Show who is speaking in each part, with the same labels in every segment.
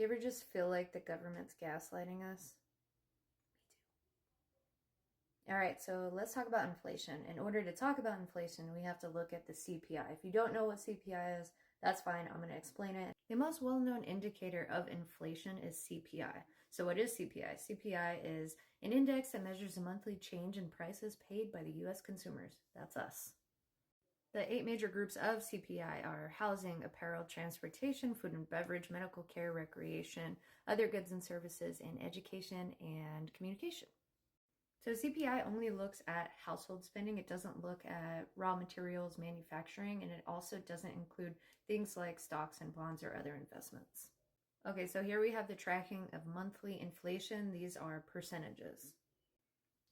Speaker 1: you ever just feel like the government's gaslighting us? Me too. All right, so let's talk about inflation. In order to talk about inflation, we have to look at the CPI. If you don't know what CPI is, that's fine. I'm going to explain it. The most well-known indicator of inflation is CPI. So what is CPI? CPI is an index that measures the monthly change in prices paid by the U.S. consumers. That's us. The 8 major groups of CPI are housing, apparel, transportation, food and beverage, medical care, recreation, other goods and services, and education and communication. So CPI only looks at household spending. It doesn't look at raw materials, manufacturing, and it also doesn't include things like stocks and bonds or other investments. Okay, so here we have the tracking of monthly inflation. These are percentages.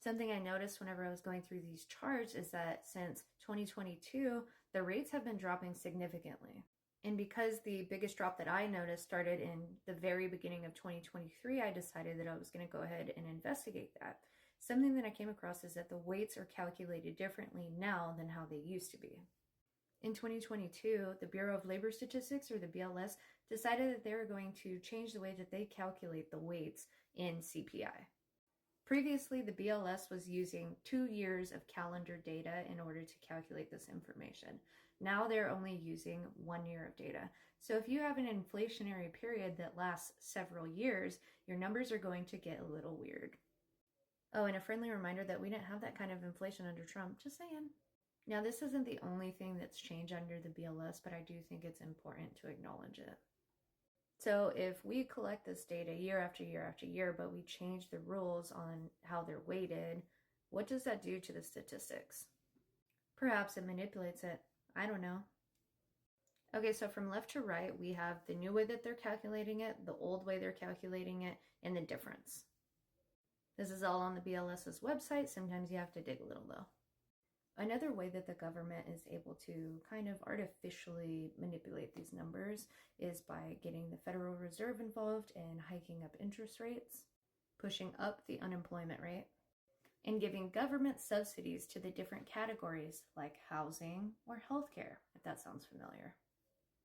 Speaker 1: Something I noticed whenever I was going through these charts is that since 2022, the rates have been dropping significantly. And because the biggest drop that I noticed started in the very beginning of 2023, I decided that I was going to go ahead and investigate that. Something that I came across is that the weights are calculated differently now than how they used to be. In 2022, the Bureau of Labor Statistics, or the BLS, decided that they were going to change the way that they calculate the weights in CPI. Previously, the BLS was using 2 years of calendar data in order to calculate this information. Now they're only using 1 year of data. So if you have an inflationary period that lasts several years, your numbers are going to get a little weird. Oh, and a friendly reminder that we didn't have that kind of inflation under Trump, just saying. Now, this isn't the only thing that's changed under the BLS, but I do think it's important to acknowledge it. So if we collect this data year after year after year, but we change the rules on how they're weighted, what does that do to the statistics? Perhaps it manipulates it. I don't know. Okay, so from left to right, we have the new way that they're calculating it, the old way they're calculating it, and the difference. This is all on the BLS's website. Sometimes you have to dig a little though. Another way that the government is able to kind of artificially manipulate these numbers is by getting the Federal Reserve involved and hiking up interest rates, pushing up the unemployment rate, and giving government subsidies to the different categories like housing or healthcare, if that sounds familiar.